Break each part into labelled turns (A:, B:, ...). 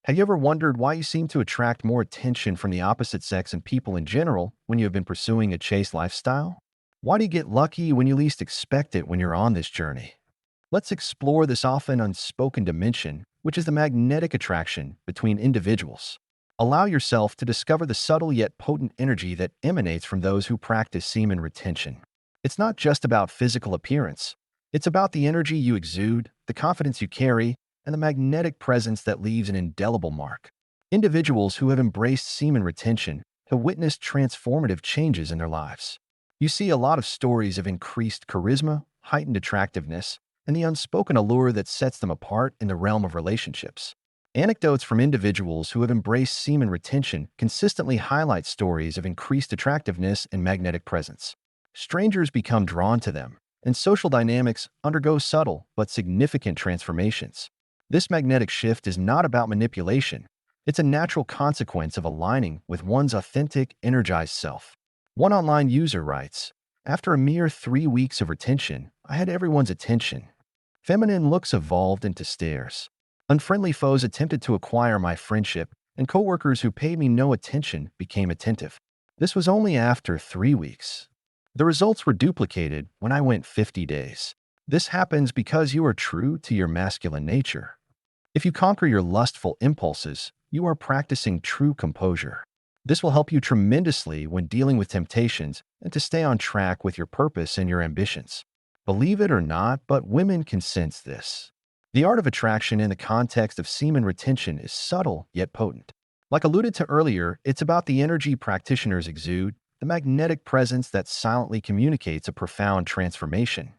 A: Have you ever wondered why you seem to attract more attention from the opposite sex and people in general when you have been pursuing a chaste lifestyle? Why do you get lucky when you least expect it when you're on this journey? Let's explore this often unspoken dimension, which is the magnetic attraction between individuals. Allow yourself to discover the subtle yet potent energy that emanates from those who practice semen retention. It's not just about physical appearance. It's about the energy you exude, the confidence you carry, and the magnetic presence that leaves an indelible mark. Individuals who have embraced semen retention have witnessed transformative changes in their lives. You see a lot of stories of increased charisma, heightened attractiveness, and the unspoken allure that sets them apart in the realm of relationships. Anecdotes from individuals who have embraced semen retention consistently highlight stories of increased attractiveness and magnetic presence. Strangers become drawn to them, and social dynamics undergo subtle but significant transformations. This magnetic shift is not about manipulation. It's a natural consequence of aligning with one's authentic, energized self. One online user writes, "After a mere 3 weeks of retention, I had everyone's attention. Feminine looks evolved into stares. Unfriendly foes attempted to acquire my friendship, and coworkers who paid me no attention became attentive. This was only after 3 weeks. The results were duplicated when I went 50 days. This happens because you are true to your masculine nature. If you conquer your lustful impulses, you are practicing true composure. This will help you tremendously when dealing with temptations and to stay on track with your purpose and your ambitions. Believe it or not, but women can sense this. The art of attraction in the context of semen retention is subtle yet potent. Like alluded to earlier, it's about the energy practitioners exude, the magnetic presence that silently communicates a profound transformation.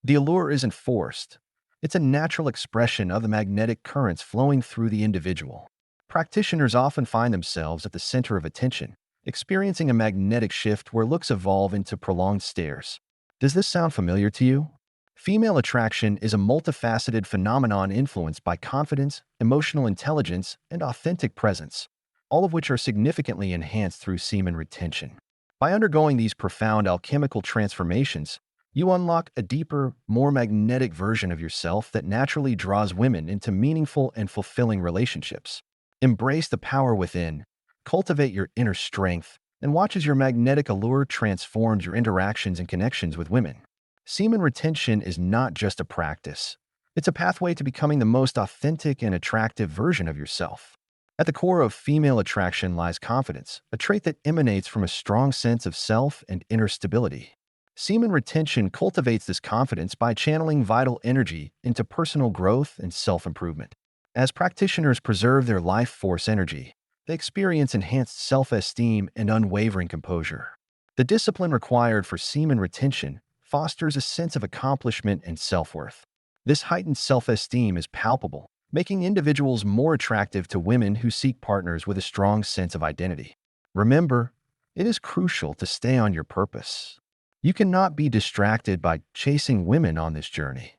A: The allure isn't forced. It's a natural expression of the magnetic currents flowing through the individual. Practitioners often find themselves at the center of attention, experiencing a magnetic shift where looks evolve into prolonged stares. Does this sound familiar to you? Female attraction is a multifaceted phenomenon influenced by confidence, emotional intelligence, and authentic presence, all of which are significantly enhanced through semen retention. By undergoing these profound alchemical transformations, you unlock a deeper, more magnetic version of yourself that naturally draws women into meaningful and fulfilling relationships. Embrace the power within, cultivate your inner strength, and watch as your magnetic allure transforms your interactions and connections with women. Semen retention is not just a practice. It's a pathway to becoming the most authentic and attractive version of yourself. At the core of female attraction lies confidence, a trait that emanates from a strong sense of self and inner stability. Semen retention cultivates this confidence by channeling vital energy into personal growth and self-improvement. As practitioners preserve their life force energy, they experience enhanced self-esteem and unwavering composure. The discipline required for semen retention fosters a sense of accomplishment and self-worth. This heightened self-esteem is palpable, making individuals more attractive to women who seek partners with a strong sense of identity. Remember, it is crucial to stay on your purpose. You cannot be distracted by chasing women on this journey.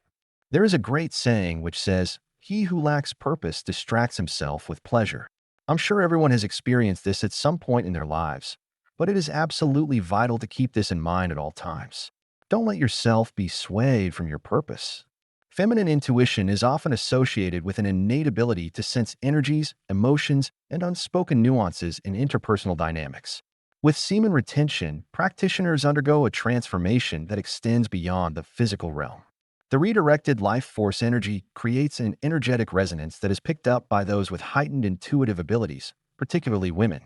A: There is a great saying which says, "He who lacks purpose distracts himself with pleasure." I'm sure everyone has experienced this at some point in their lives, but it is absolutely vital to keep this in mind at all times. Don't let yourself be swayed from your purpose. Feminine intuition is often associated with an innate ability to sense energies, emotions, and unspoken nuances in interpersonal dynamics. With semen retention, practitioners undergo a transformation that extends beyond the physical realm. The redirected life force energy creates an energetic resonance that is picked up by those with heightened intuitive abilities, particularly women.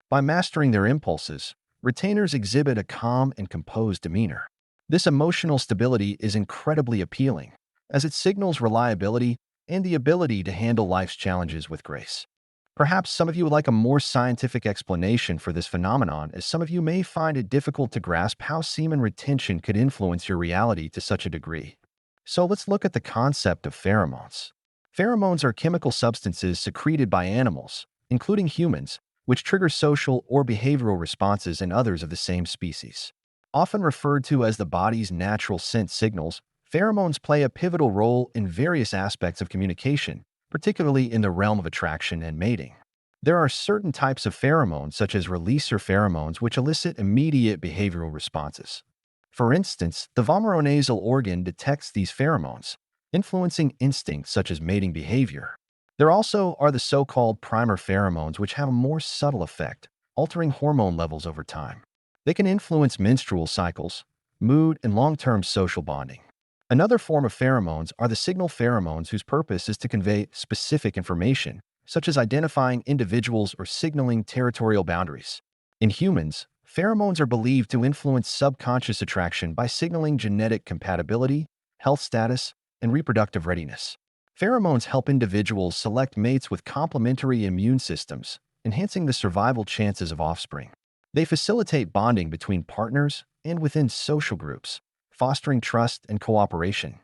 A: By mastering their impulses, retainers exhibit a calm and composed demeanor. This emotional stability is incredibly appealing, as it signals reliability and the ability to handle life's challenges with grace. Perhaps some of you would like a more scientific explanation for this phenomenon, as some of you may find it difficult to grasp how semen retention could influence your reality to such a degree. So let's look at the concept of pheromones. Pheromones are chemical substances secreted by animals, including humans, which trigger social or behavioral responses in others of the same species. Often referred to as the body's natural scent signals, pheromones play a pivotal role in various aspects of communication, particularly in the realm of attraction and mating. There are certain types of pheromones, such as releaser pheromones, which elicit immediate behavioral responses. For instance, the vomeronasal organ detects these pheromones, influencing instincts such as mating behavior. There also are the so-called primer pheromones, which have a more subtle effect, altering hormone levels over time. They can influence menstrual cycles, mood, and long-term social bonding. Another form of pheromones are the signal pheromones, whose purpose is to convey specific information, such as identifying individuals or signaling territorial boundaries. In humans, pheromones are believed to influence subconscious attraction by signaling genetic compatibility, health status, and reproductive readiness. Pheromones help individuals select mates with complementary immune systems, enhancing the survival chances of offspring. They facilitate bonding between partners and within social groups, fostering trust and cooperation.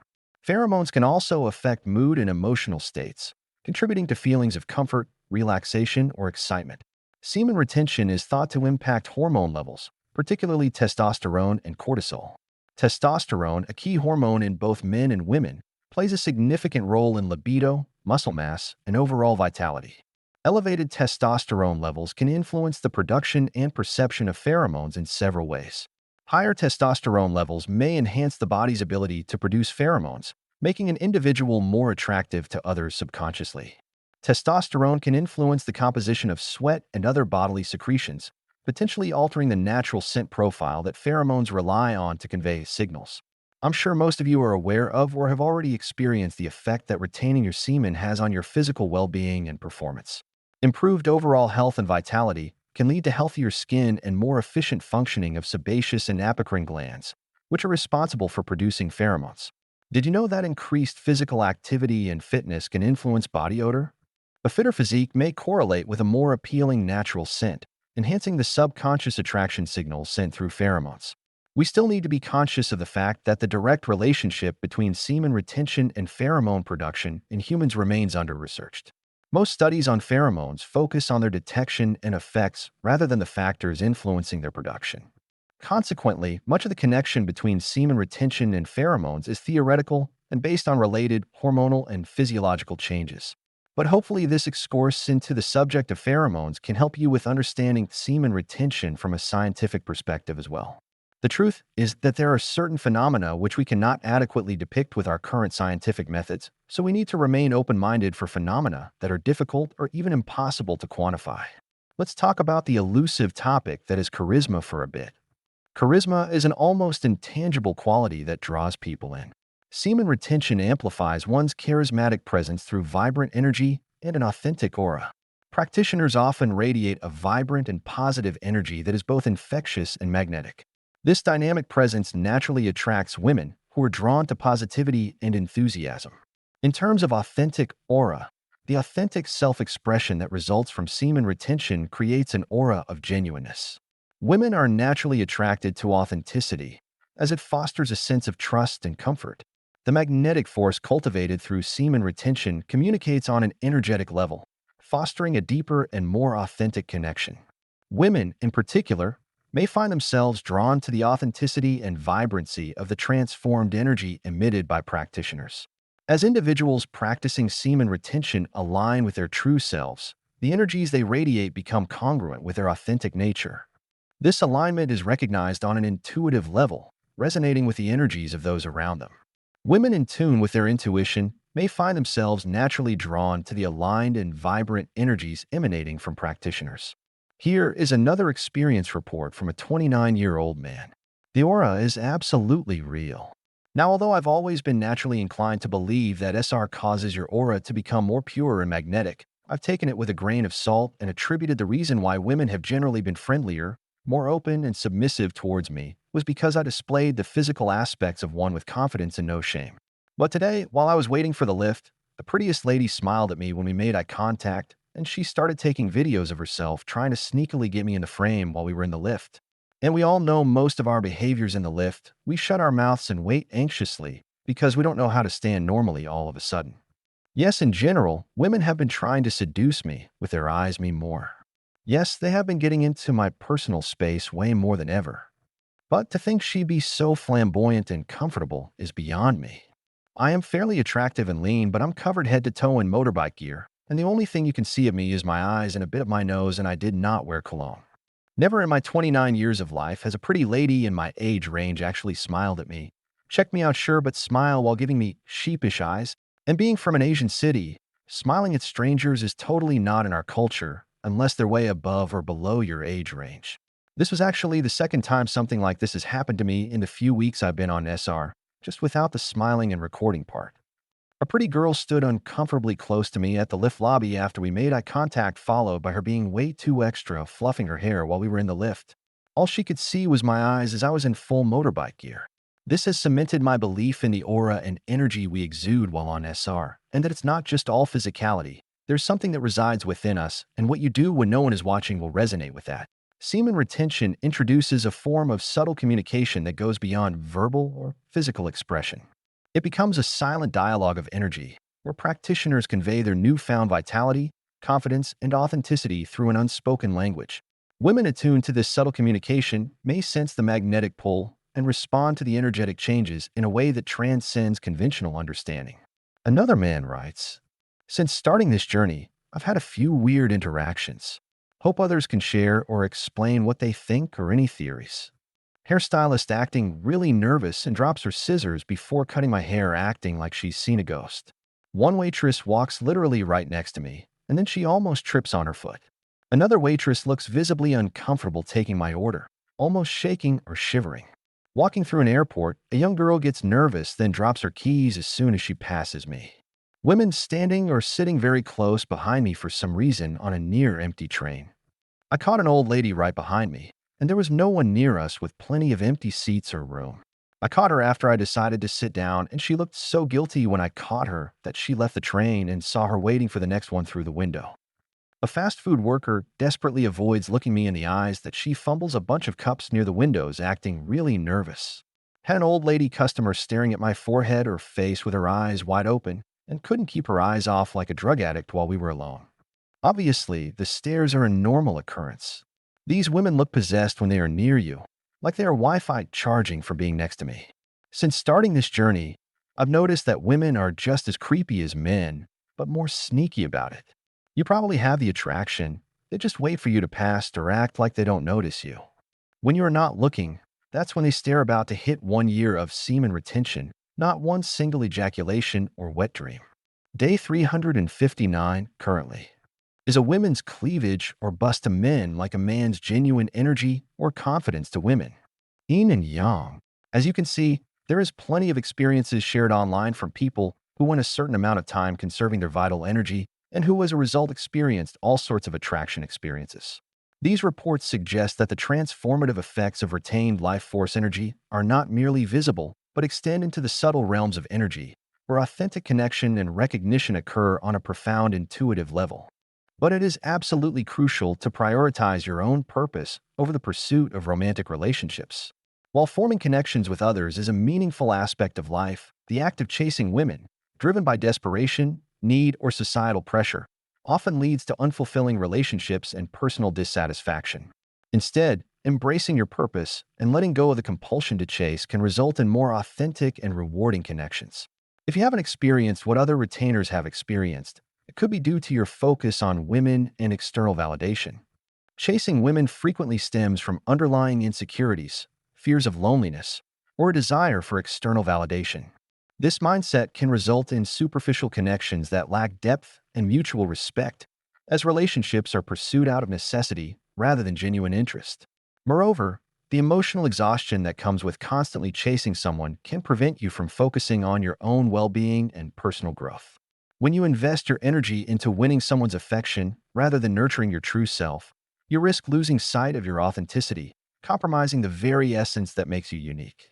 A: Pheromones can also affect mood and emotional states, contributing to feelings of comfort, relaxation, or excitement. Semen retention is thought to impact hormone levels, particularly testosterone and cortisol. Testosterone, a key hormone in both men and women, plays a significant role in libido, muscle mass, and overall vitality. Elevated testosterone levels can influence the production and perception of pheromones in several ways. Higher testosterone levels may enhance the body's ability to produce pheromones, making an individual more attractive to others subconsciously. Testosterone can influence the composition of sweat and other bodily secretions, potentially altering the natural scent profile that pheromones rely on to convey signals. I'm sure most of you are aware of or have already experienced the effect that retaining your semen has on your physical well-being and performance. Improved overall health and vitality can lead to healthier skin and more efficient functioning of sebaceous and apocrine glands, which are responsible for producing pheromones. Did you know that increased physical activity and fitness can influence body odor? A fitter physique may correlate with a more appealing natural scent, enhancing the subconscious attraction signals sent through pheromones. We still need to be conscious of the fact that the direct relationship between semen retention and pheromone production in humans remains under-researched. Most studies on pheromones focus on their detection and effects rather than the factors influencing their production. Consequently, much of the connection between semen retention and pheromones is theoretical and based on related hormonal and physiological changes. But hopefully this excursus into the subject of pheromones can help you with understanding semen retention from a scientific perspective as well. The truth is that there are certain phenomena which we cannot adequately depict with our current scientific methods, so we need to remain open-minded for phenomena that are difficult or even impossible to quantify. Let's talk about the elusive topic that is charisma for a bit. Charisma is an almost intangible quality that draws people in. Semen retention amplifies one's charismatic presence through vibrant energy and an authentic aura. Practitioners often radiate a vibrant and positive energy that is both infectious and magnetic. This dynamic presence naturally attracts women who are drawn to positivity and enthusiasm. In terms of authentic aura, the authentic self-expression that results from semen retention creates an aura of genuineness. Women are naturally attracted to authenticity, as it fosters a sense of trust and comfort. The magnetic force cultivated through semen retention communicates on an energetic level, fostering a deeper and more authentic connection. Women, in particular, may find themselves drawn to the authenticity and vibrancy of the transformed energy emitted by practitioners. As individuals practicing semen retention align with their true selves, the energies they radiate become congruent with their authentic nature. This alignment is recognized on an intuitive level, resonating with the energies of those around them. Women in tune with their intuition may find themselves naturally drawn to the aligned and vibrant energies emanating from practitioners. Here is another experience report from a 29-year-old man. The aura is absolutely real. Now, although I've always been naturally inclined to believe that SR causes your aura to become more pure and magnetic, I've taken it with a grain of salt and attributed the reason why women have generally been friendlier, more open, and submissive towards me was because I displayed the physical aspects of one with confidence and no shame. But today, while I was waiting for the lift, the prettiest lady smiled at me when we made eye contact, and she started taking videos of herself trying to sneakily get me in the frame while we were in the lift. And we all know most of our behaviors in the lift. We shut our mouths and wait anxiously because we don't know how to stand normally all of a sudden. Yes, in general, women have been trying to seduce me with their eyes me more. Yes, they have been getting into my personal space way more than ever. But to think she'd be so flamboyant and comfortable is beyond me. I am fairly attractive and lean, but I'm covered head to toe in motorbike gear, and the only thing you can see of me is my eyes and a bit of my nose, and I did not wear cologne. Never in my 29 years of life has a pretty lady in my age range actually smiled at me, checked me out sure but smile while giving me sheepish eyes, and being from an Asian city, Smiling at strangers is totally not in our culture unless they're way above or below your age range. This was actually the second time something like this has happened to me in the few weeks I've been on SR, just without the smiling and recording part. A pretty girl stood uncomfortably close to me at the lift lobby after we made eye contact, followed by her being way too extra, fluffing her hair while we were in the lift. All she could see was my eyes as I was in full motorbike gear. This has cemented my belief in the aura and energy we exude while on SR, and that it's not just all physicality. There's something that resides within us, and what you do when no one is watching will resonate with that. Semen retention introduces a form of subtle communication that goes beyond verbal or physical expression. It becomes a silent dialogue of energy, where practitioners convey their newfound vitality, confidence, and authenticity through an unspoken language. Women attuned to this subtle communication may sense the magnetic pull and respond to the energetic changes in a way that transcends conventional understanding. Another man writes, "Since starting this journey, I've had a few weird interactions. Hope others can share or explain what they think or any theories. Hairstylist acting really nervous and drops her scissors before cutting my hair, acting like she's seen a ghost. One waitress walks literally right next to me, and then she almost trips on her foot. Another waitress looks visibly uncomfortable taking my order, almost shaking or shivering. Walking through an airport, a young girl gets nervous, then drops her keys as soon as she passes me. Women standing or sitting very close behind me for some reason on a near-empty train. I caught an old lady right behind me, and there was no one near us with plenty of empty seats or room. I caught her after I decided to sit down, and she looked so guilty when I caught her that she left the train and saw her waiting for the next one through the window. A fast food worker desperately avoids looking me in the eyes that she fumbles a bunch of cups near the windows, acting really nervous. Had an old lady customer staring at my forehead or face with her eyes wide open and couldn't keep her eyes off like a drug addict while we were alone. Obviously, the stares are a normal occurrence. These women look possessed when they are near you, like they are Wi-Fi charging for being next to me. Since starting this journey, I've noticed that women are just as creepy as men, but more sneaky about it. You probably have the attraction, they just wait for you to pass or act like they don't notice you. When you are not looking, that's when they stare, about to hit 1 year of semen retention, not one single ejaculation or wet dream. Day 359 currently. Is a woman's cleavage or bust to men like a man's genuine energy or confidence to women? Yin and yang. As you can see, there is plenty of experiences shared online from people who went a certain amount of time conserving their vital energy and who as a result experienced all sorts of attraction experiences. These reports suggest that the transformative effects of retained life force energy are not merely visible, but extend into the subtle realms of energy, where authentic connection and recognition occur on a profound intuitive level. But it is absolutely crucial to prioritize your own purpose over the pursuit of romantic relationships. While forming connections with others is a meaningful aspect of life, the act of chasing women, driven by desperation, need, or societal pressure, often leads to unfulfilling relationships and personal dissatisfaction. Instead, embracing your purpose and letting go of the compulsion to chase can result in more authentic and rewarding connections. If you haven't experienced what other retainers have experienced, it could be due to your focus on women and external validation. Chasing women frequently stems from underlying insecurities, fears of loneliness, or a desire for external validation. This mindset can result in superficial connections that lack depth and mutual respect, as relationships are pursued out of necessity rather than genuine interest. Moreover, the emotional exhaustion that comes with constantly chasing someone can prevent you from focusing on your own well-being and personal growth. When you invest your energy into winning someone's affection rather than nurturing your true self, you risk losing sight of your authenticity, compromising the very essence that makes you unique.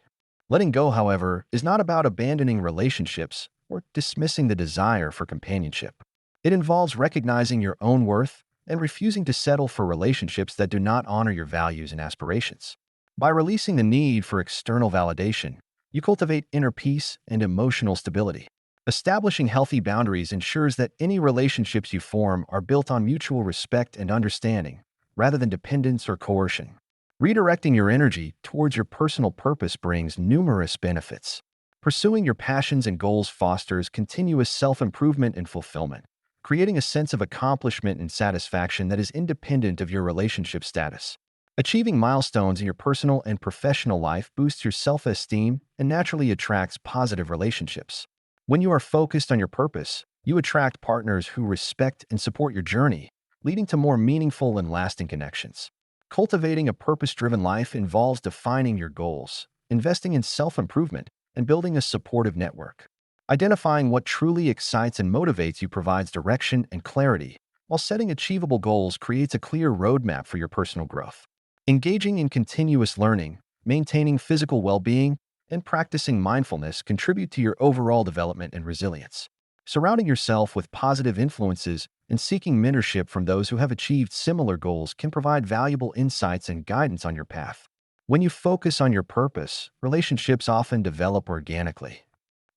A: Letting go, however, is not about abandoning relationships or dismissing the desire for companionship. It involves recognizing your own worth and refusing to settle for relationships that do not honor your values and aspirations. By releasing the need for external validation, you cultivate inner peace and emotional stability. Establishing healthy boundaries ensures that any relationships you form are built on mutual respect and understanding, rather than dependence or coercion. Redirecting your energy towards your personal purpose brings numerous benefits. Pursuing your passions and goals fosters continuous self-improvement and fulfillment, creating a sense of accomplishment and satisfaction that is independent of your relationship status. Achieving milestones in your personal and professional life boosts your self-esteem and naturally attracts positive relationships. When you are focused on your purpose, You attract partners who respect and support your journey, leading to more meaningful and lasting connections. Cultivating a purpose-driven life involves defining your goals, investing in self-improvement, and building a supportive network. Identifying what truly excites and motivates you provides direction and clarity, while setting achievable goals creates a clear roadmap for your personal growth. Engaging in continuous learning, maintaining physical well-being, and practicing mindfulness contribute to your overall development and resilience. Surrounding yourself with positive influences and seeking mentorship from those who have achieved similar goals can provide valuable insights and guidance on your path. When you focus on your purpose, relationships often develop organically.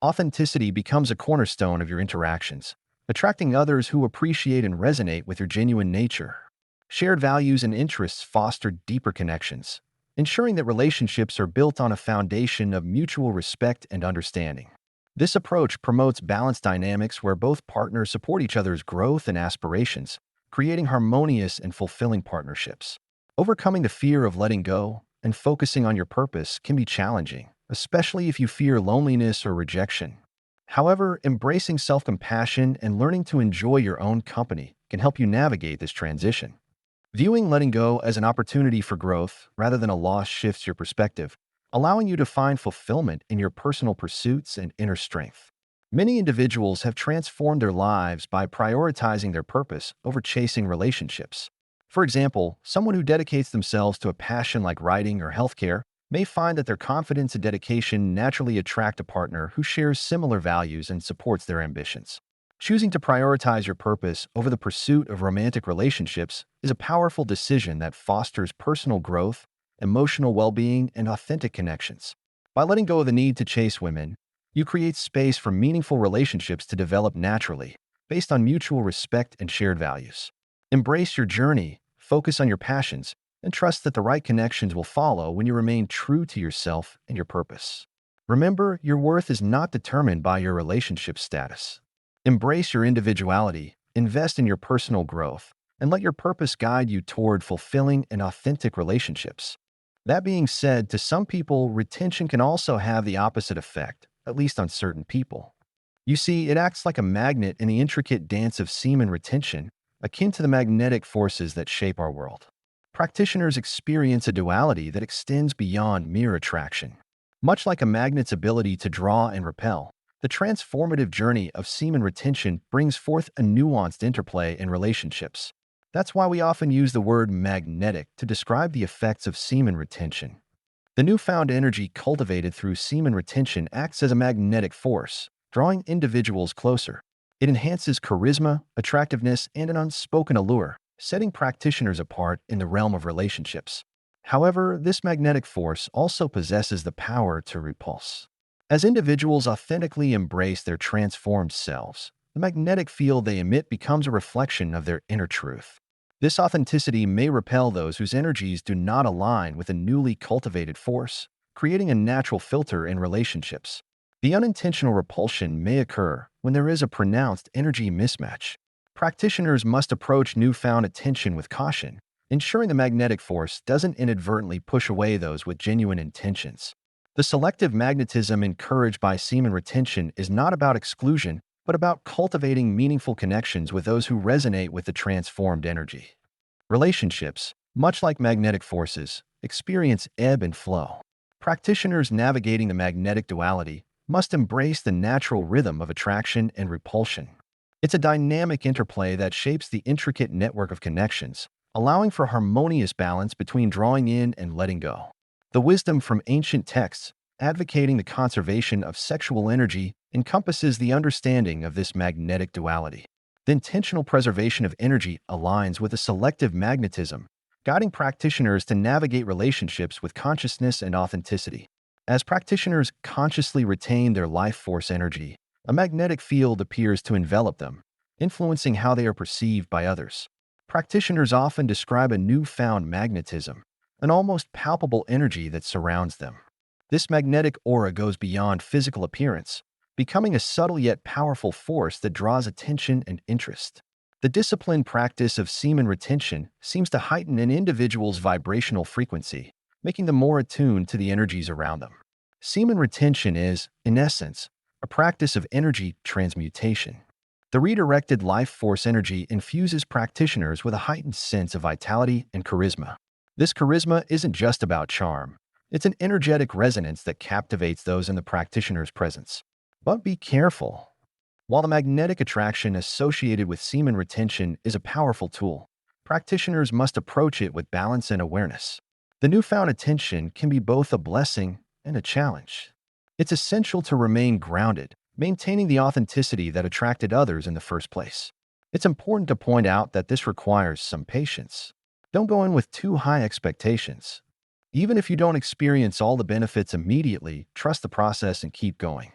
A: Authenticity becomes a cornerstone of your interactions, attracting others who appreciate and resonate with your genuine nature. Shared values and interests foster deeper connections, ensuring that relationships are built on a foundation of mutual respect and understanding. This approach promotes balanced dynamics where both partners support each other's growth and aspirations, creating harmonious and fulfilling partnerships. Overcoming the fear of letting go and focusing on your purpose can be challenging, especially if you fear loneliness or rejection. However, embracing self-compassion and learning to enjoy your own company can help you navigate this transition. Viewing letting go as an opportunity for growth rather than a loss shifts your perspective, allowing you to find fulfillment in your personal pursuits and inner strength. Many individuals have transformed their lives by prioritizing their purpose over chasing relationships. For example, someone who dedicates themselves to a passion like writing or healthcare may find that their confidence and dedication naturally attract a partner who shares similar values and supports their ambitions. Choosing to prioritize your purpose over the pursuit of romantic relationships is a powerful decision that fosters personal growth, emotional well-being, and authentic connections. By letting go of the need to chase women, you create space for meaningful relationships to develop naturally, based on mutual respect and shared values. Embrace your journey, focus on your passions, and trust that the right connections will follow when you remain true to yourself and your purpose. Remember, your worth is not determined by your relationship status. Embrace your individuality, invest in your personal growth, and let your purpose guide you toward fulfilling and authentic relationships. That being said, to some people, retention can also have the opposite effect, at least on certain people. You see, it acts like a magnet in the intricate dance of semen retention, akin to the magnetic forces that shape our world. Practitioners experience a duality that extends beyond mere attraction. Much like a magnet's ability to draw and repel, the transformative journey of semen retention brings forth a nuanced interplay in relationships. That's why we often use the word magnetic to describe the effects of semen retention. The newfound energy cultivated through semen retention acts as a magnetic force, drawing individuals closer. It enhances charisma, attractiveness, and an unspoken allure, setting practitioners apart in the realm of relationships. However, this magnetic force also possesses the power to repulse. As individuals authentically embrace their transformed selves, the magnetic field they emit becomes a reflection of their inner truth. This authenticity may repel those whose energies do not align with a newly cultivated force, creating a natural filter in relationships. The unintentional repulsion may occur when there is a pronounced energy mismatch. Practitioners must approach newfound attention with caution, ensuring the magnetic force doesn't inadvertently push away those with genuine intentions. The selective magnetism encouraged by semen retention is not about exclusion, but about cultivating meaningful connections with those who resonate with the transformed energy. Relationships, much like magnetic forces, experience ebb and flow. Practitioners navigating the magnetic duality must embrace the natural rhythm of attraction and repulsion. It's a dynamic interplay that shapes the intricate network of connections, allowing for harmonious balance between drawing in and letting go. The wisdom from ancient texts, advocating the conservation of sexual energy, encompasses the understanding of this magnetic duality. The intentional preservation of energy aligns with a selective magnetism, guiding practitioners to navigate relationships with consciousness and authenticity. As practitioners consciously retain their life force energy, a magnetic field appears to envelop them, influencing how they are perceived by others. Practitioners often describe a newfound magnetism, an almost palpable energy that surrounds them. This magnetic aura goes beyond physical appearance, becoming a subtle yet powerful force that draws attention and interest. The disciplined practice of semen retention seems to heighten an individual's vibrational frequency, making them more attuned to the energies around them. Semen retention is, in essence, a practice of energy transmutation. The redirected life force energy infuses practitioners with a heightened sense of vitality and charisma. This charisma isn't just about charm. It's an energetic resonance that captivates those in the practitioner's presence. But be careful. While the magnetic attraction associated with semen retention is a powerful tool, practitioners must approach it with balance and awareness. The newfound attention can be both a blessing and a challenge. It's essential to remain grounded, maintaining the authenticity that attracted others in the first place. It's important to point out that this requires some patience. Don't go in with too high expectations. Even if you don't experience all the benefits immediately, trust the process and keep going.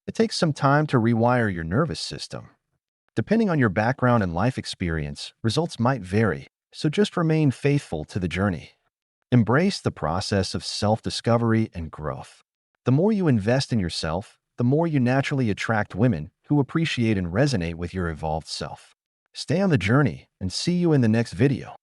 A: It takes some time to rewire your nervous system. Depending on your background and life experience, results might vary, so just remain faithful to the journey. Embrace the process of self-discovery and growth. The more you invest in yourself, the more you naturally attract women who appreciate and resonate with your evolved self. Stay on the journey and see you in the next video.